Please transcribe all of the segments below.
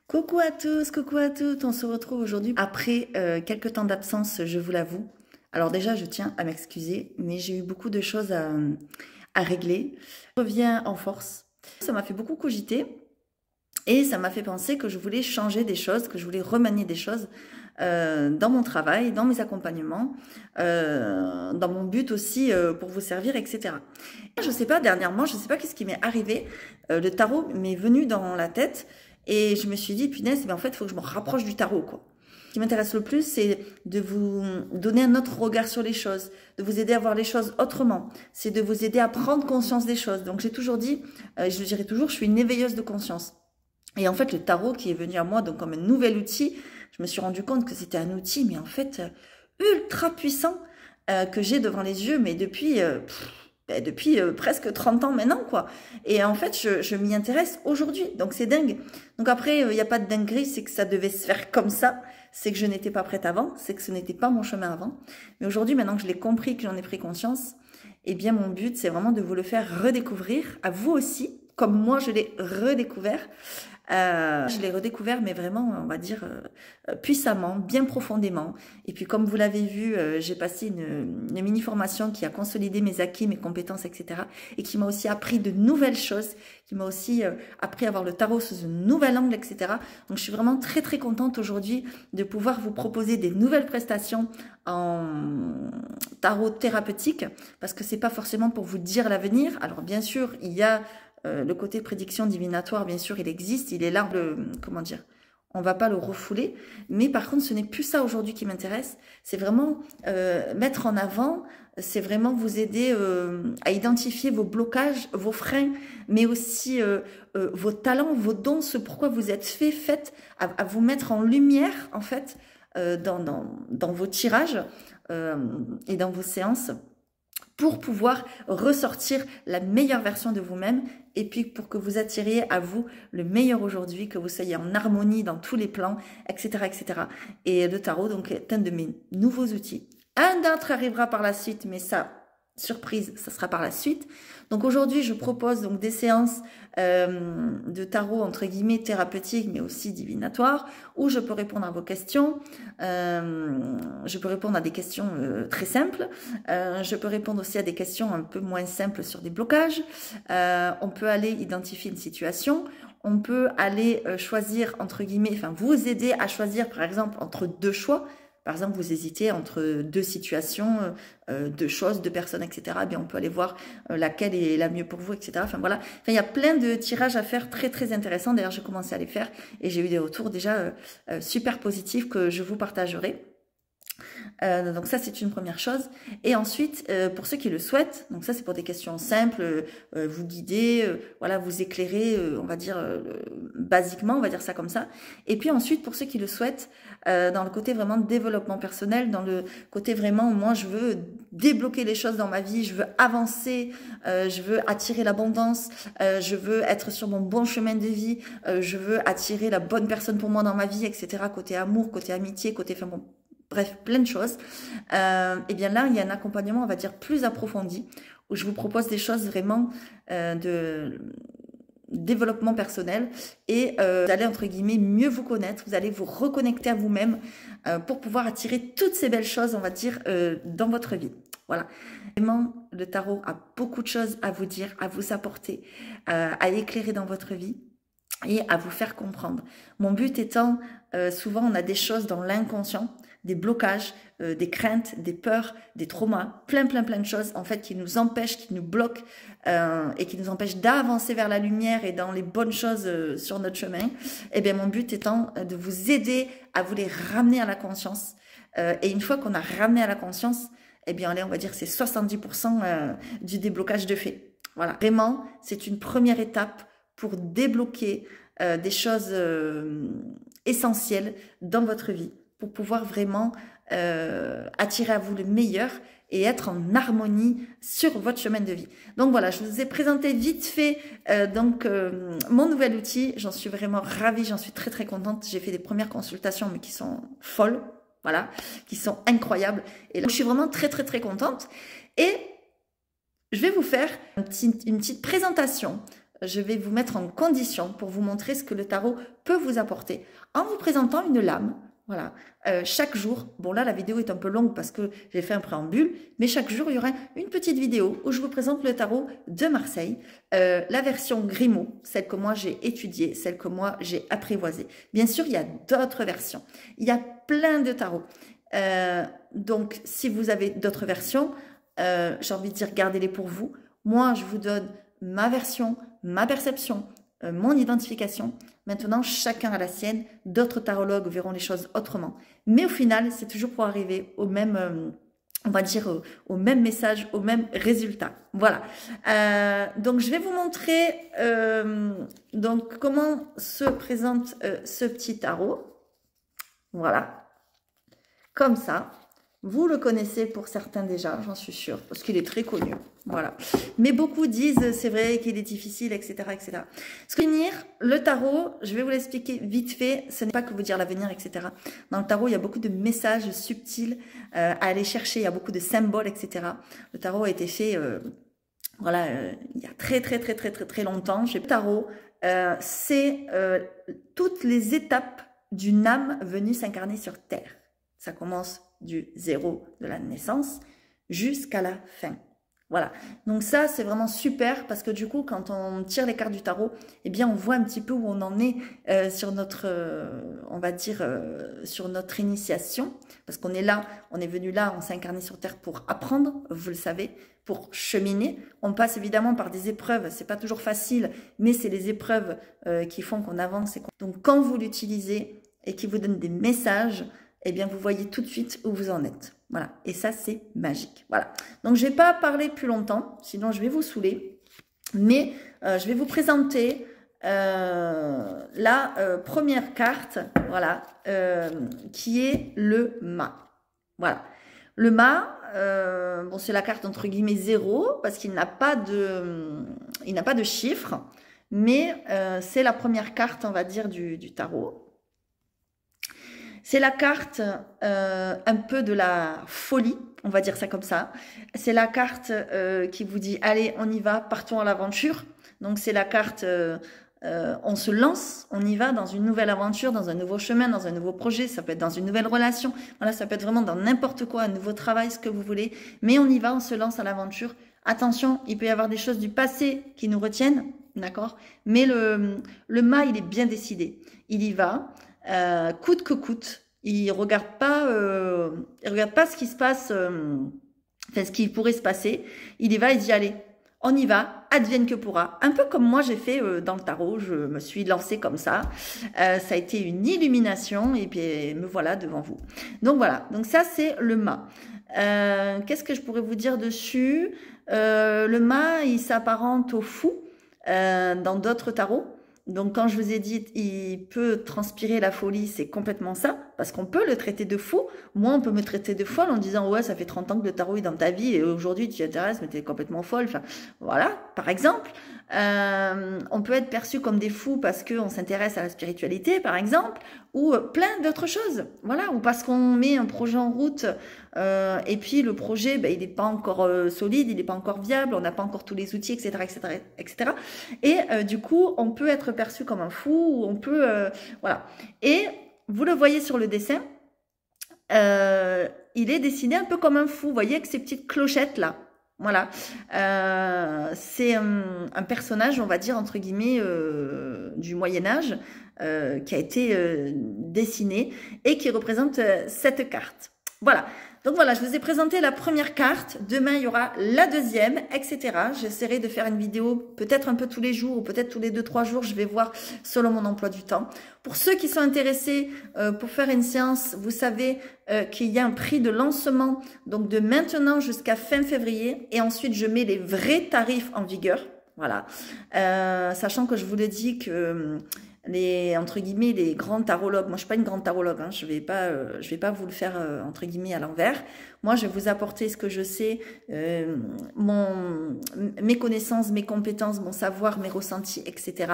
Coucou à tous, coucou à toutes. On se retrouve aujourd'hui après quelques temps d'absence, je vous l'avoue. Alors déjà, je tiens à m'excuser, mais j'ai eu beaucoup de choses à régler. Je reviens en force. Ça m'a fait beaucoup cogiter et ça m'a fait penser que je voulais changer des choses, que je voulais remanier des choses dans mon travail, dans mes accompagnements, dans mon but aussi pour vous servir, etc. Je sais pas, dernièrement, je sais pas qu'est-ce qui m'est arrivé. Le tarot m'est venu dans la tête et je me suis dit, punaise, en fait, il faut que je me rapproche du tarot, quoi. Ce qui m'intéresse le plus, c'est de vous donner un autre regard sur les choses, de vous aider à voir les choses autrement. C'est de vous aider à prendre conscience des choses. Donc j'ai toujours dit, je le dirai toujours, je suis une éveilleuse de conscience. Et en fait, le tarot qui est venu à moi donc comme un nouvel outil, je me suis rendu compte que c'était un outil, mais en fait, ultra puissant que j'ai devant les yeux, mais depuis presque 30 ans maintenant, quoi. Et en fait, je m'y intéresse aujourd'hui, donc c'est dingue. Donc après, il n'y a pas de dinguerie, c'est que ça devait se faire comme ça, c'est que je n'étais pas prête avant, c'est que ce n'était pas mon chemin avant. Mais aujourd'hui, maintenant que je l'ai compris, que j'en ai pris conscience, eh bien mon but, c'est vraiment de vous le faire redécouvrir, à vous aussi, comme moi je l'ai redécouvert. Je l'ai redécouvert, mais vraiment, on va dire, puissamment, bien profondément. Et puis, comme vous l'avez vu, j'ai passé une mini-formation qui a consolidé mes acquis, mes compétences, etc. Et qui m'a aussi appris de nouvelles choses, qui m'a aussi appris à voir le tarot sous un nouvel angle, etc. Donc, je suis vraiment très, très contente aujourd'hui de pouvoir vous proposer des nouvelles prestations en tarot thérapeutique, parce que c'est pas forcément pour vous dire l'avenir. Alors, bien sûr, il y a le côté prédiction divinatoire, bien sûr, il existe, il est là, comment dire, on va pas le refouler, mais par contre, ce n'est plus ça aujourd'hui qui m'intéresse, c'est vraiment mettre en avant, c'est vraiment vous aider à identifier vos blocages, vos freins, mais aussi vos talents, vos dons, ce pourquoi vous êtes faites, à vous mettre en lumière, en fait, dans vos tirages et dans vos séances, pour pouvoir ressortir la meilleure version de vous-même et puis pour que vous attiriez à vous le meilleur aujourd'hui, que vous soyez en harmonie dans tous les plans, etc., etc. Et le tarot, donc, est un de mes nouveaux outils. Un d'autre arrivera par la suite, mais ça, surprise, ça sera par la suite. Donc aujourd'hui, je propose donc des séances de tarot entre guillemets thérapeutiques, mais aussi divinatoires, où je peux répondre à vos questions. Je peux répondre à des questions très simples. Je peux répondre aussi à des questions un peu moins simples sur des blocages. On peut aller identifier une situation. On peut aller choisir entre guillemets, enfin vous aider à choisir par exemple entre deux choix. Par exemple, vous hésitez entre deux situations, deux choses, deux personnes, etc. Eh bien, on peut aller voir laquelle est la mieux pour vous, etc. Enfin, voilà. Enfin, il y a plein de tirages à faire très, très intéressants. D'ailleurs, j'ai commencé à les faire et j'ai eu des retours déjà super positifs que je vous partagerai. Donc ça, c'est une première chose. Et ensuite, pour ceux qui le souhaitent, donc ça, c'est pour des questions simples, vous guider, voilà, vous éclairer, on va dire, basiquement, on va dire ça comme ça. Et puis ensuite, pour ceux qui le souhaitent, dans le côté vraiment de développement personnel, dans le côté vraiment, moi, je veux débloquer les choses dans ma vie, je veux avancer, je veux attirer l'abondance, je veux être sur mon bon chemin de vie, je veux attirer la bonne personne pour moi dans ma vie, etc. Côté amour, côté amitié, côté, enfin bon, bref, plein de choses. Et bien là, il y a un accompagnement, on va dire, plus approfondi, où je vous propose des choses vraiment de développement personnel et vous allez, entre guillemets, mieux vous connaître, vous allez vous reconnecter à vous-même pour pouvoir attirer toutes ces belles choses, on va dire, dans votre vie. Voilà. Vraiment, le tarot a beaucoup de choses à vous dire, à vous apporter, à éclairer dans votre vie et à vous faire comprendre. Mon but étant, souvent on a des choses dans l'inconscient, des blocages, des craintes, des peurs, des traumas, plein de choses en fait qui nous empêchent, qui nous bloquent et qui nous empêchent d'avancer vers la lumière et dans les bonnes choses sur notre chemin. Et bien mon but étant de vous aider à vous les ramener à la conscience. Et une fois qu'on a ramené à la conscience, eh bien allez, on va dire que c'est 70% du déblocage de fait. Voilà, vraiment, c'est une première étape pour débloquer des choses essentielles dans votre vie, pour pouvoir vraiment attirer à vous le meilleur et être en harmonie sur votre chemin de vie. Donc voilà, je vous ai présenté vite fait mon nouvel outil. J'en suis vraiment ravie, j'en suis très contente. J'ai fait des premières consultations, mais qui sont folles, voilà, qui sont incroyables. Et là, je suis vraiment très contente. Et je vais vous faire une petite présentation je vais vous mettre en condition pour vous montrer ce que le tarot peut vous apporter en vous présentant une lame. Voilà, chaque jour, bon là la vidéo est un peu longue parce que j'ai fait un préambule, mais chaque jour il y aura une petite vidéo où je vous présente le tarot de Marseille, la version Grimaud, celle que moi j'ai étudiée, celle que moi j'ai apprivoisée. Bien sûr, il y a d'autres versions, il y a plein de tarots. Donc si vous avez d'autres versions, j'ai envie de dire gardez-les pour vous. Moi je vous donne ma version, ma perception, mon identification. Maintenant, chacun a la sienne. D'autres tarologues verront les choses autrement. Mais au final, c'est toujours pour arriver au même, on va dire, au même message, au même résultat. Voilà. Donc, je vais vous montrer donc comment se présente ce petit tarot. Voilà. Comme ça. Vous le connaissez pour certains déjà, j'en suis sûre, parce qu'il est très connu. Voilà. Mais beaucoup disent, c'est vrai qu'il est difficile, etc., etc. Ce que venir, le tarot, je vais vous l'expliquer vite fait, ce n'est pas que vous dire l'avenir, etc. Dans le tarot, il y a beaucoup de messages subtils à aller chercher, il y a beaucoup de symboles, etc. Le tarot a été fait, voilà, il y a très longtemps. Le tarot, c'est toutes les étapes d'une âme venue s'incarner sur Terre. Ça commence du zéro de la naissance jusqu'à la fin. Voilà, donc ça c'est vraiment super parce que du coup quand on tire les cartes du tarot, eh bien on voit un petit peu où on en est sur notre, on va dire, sur notre initiation, parce qu'on est là, on est venu là, on s'est incarné sur Terre pour apprendre, vous le savez, pour cheminer. On passe évidemment par des épreuves, c'est pas toujours facile, mais c'est les épreuves qui font qu'on avance. Donc quand vous l'utilisez et qui vous donne des messages, eh bien, vous voyez tout de suite où vous en êtes. Voilà. Et ça, c'est magique. Voilà. Donc, je ne vais pas parler plus longtemps, sinon je vais vous saouler. Mais je vais vous présenter la première carte, voilà, qui est le mât. Voilà. Le mât, bon, c'est la carte entre guillemets 0, parce qu'il n'a pas de chiffre, mais c'est la première carte, on va dire, du tarot. C'est la carte un peu de la folie, on va dire ça comme ça. C'est la carte qui vous dit, allez, on y va, partons à l'aventure. Donc c'est la carte, on se lance, on y va dans une nouvelle aventure, dans un nouveau chemin, dans un nouveau projet. Ça peut être dans une nouvelle relation. Voilà, ça peut être vraiment dans n'importe quoi, un nouveau travail, ce que vous voulez. Mais on y va, on se lance à l'aventure. Attention, il peut y avoir des choses du passé qui nous retiennent, d'accord? Mais le mât, il est bien décidé. Il y va. Coûte que coûte, il regarde pas ce qui se passe, enfin ce qui pourrait se passer. Il y va, il dit allez, on y va, advienne que pourra. Un peu comme moi j'ai fait dans le tarot, je me suis lancée comme ça. Ça a été une illumination et puis me voilà devant vous. Donc voilà, donc ça c'est le mât. Qu'est-ce que je pourrais vous dire dessus? Le mât, il s'apparente au fou dans d'autres tarots. Donc, quand je vous ai dit, il peut transpirer la folie, c'est complètement ça, parce qu'on peut le traiter de fou. Moi, on peut me traiter de folle en disant, ouais, ça fait 30 ans que le tarot est dans ta vie et aujourd'hui, tu t'y intéresses, mais tu es complètement folle. Enfin, voilà, par exemple. On peut être perçu comme des fous parce qu'on s'intéresse à la spiritualité, par exemple, ou plein d'autres choses. Voilà, ou parce qu'on met un projet en route et puis le projet, ben, il n'est pas encore solide, il n'est pas encore viable, on n'a pas encore tous les outils, etc., etc., etc. Et du coup, on peut être perçu comme un fou, ou on peut, voilà. Et vous le voyez sur le dessin, il est dessiné un peu comme un fou, vous voyez, avec ces petites clochettes là. Voilà, c'est un personnage, on va dire, entre guillemets, du Moyen-Âge, qui a été dessiné et qui représente cette carte. Voilà, donc voilà, je vous ai présenté la première carte. Demain, il y aura la deuxième, etc. J'essaierai de faire une vidéo peut-être un peu tous les jours ou peut-être tous les 2-3 jours. Je vais voir selon mon emploi du temps. Pour ceux qui sont intéressés pour faire une séance, vous savez qu'il y a un prix de lancement, donc de maintenant jusqu'à fin février. Et ensuite, je mets les vrais tarifs en vigueur. Voilà, sachant que je vous le dis que entre guillemets, les grands tarologues, moi je suis pas une grande tarologue, hein, je vais pas vous le faire entre guillemets à l'envers. Moi je vais vous apporter ce que je sais, mes connaissances, mes compétences, mon savoir, mes ressentis, etc.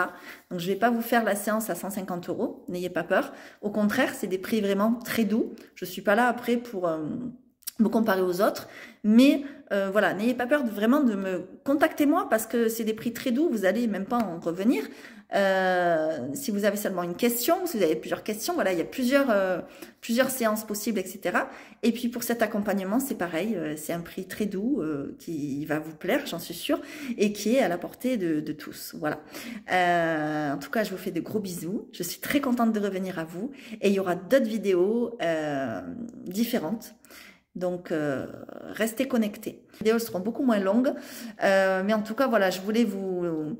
Donc je vais pas vous faire la séance à 150 €, n'ayez pas peur. Au contraire, c'est des prix vraiment très doux. Je suis pas là après pour me comparer aux autres, mais voilà, n'ayez pas peur vraiment de me contacter moi parce que c'est des prix très doux, vous allez même pas en revenir. Si vous avez seulement une question, si vous avez plusieurs questions, voilà, il y a plusieurs séances possibles, etc. Et puis pour cet accompagnement, c'est pareil, c'est un prix très doux qui va vous plaire, j'en suis sûre, et qui est à la portée de tous. Voilà. En tout cas, je vous fais de gros bisous. Je suis très contente de revenir à vous, et il y aura d'autres vidéos différentes. Donc, restez connectés. Les vidéos seront beaucoup moins longues, mais en tout cas, voilà, je voulais vous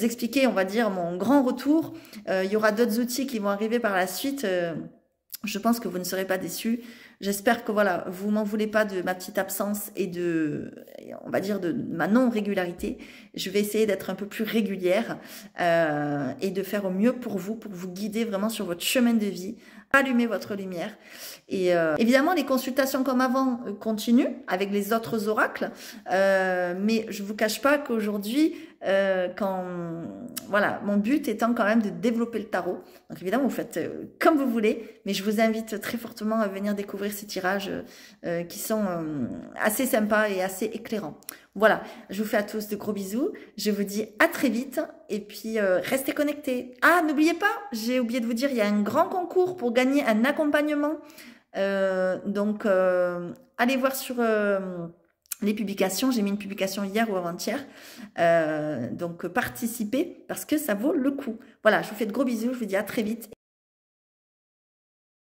expliquer, on va dire, mon grand retour. Il y aura d'autres outils qui vont arriver par la suite. Je pense que vous ne serez pas déçus. J'espère que voilà, vous m'en voulez pas de ma petite absence et on va dire, de ma non-régularité. Je vais essayer d'être un peu plus régulière et de faire au mieux pour vous guider vraiment sur votre chemin de vie. Allumez votre lumière. Et évidemment, les consultations comme avant continuent avec les autres oracles. Mais je vous cache pas qu'aujourd'hui, voilà, mon but étant quand même de développer le tarot. Donc évidemment, vous faites comme vous voulez, mais je vous invite très fortement à venir découvrir ces tirages qui sont assez sympas et assez éclairants. Voilà, je vous fais à tous de gros bisous. Je vous dis à très vite et puis restez connectés. Ah, n'oubliez pas, j'ai oublié de vous dire, il y a un grand concours pour gagner un accompagnement. Donc, allez voir sur les publications. J'ai mis une publication hier ou avant-hier. Donc, participez parce que ça vaut le coup. Voilà, je vous fais de gros bisous. Je vous dis à très vite.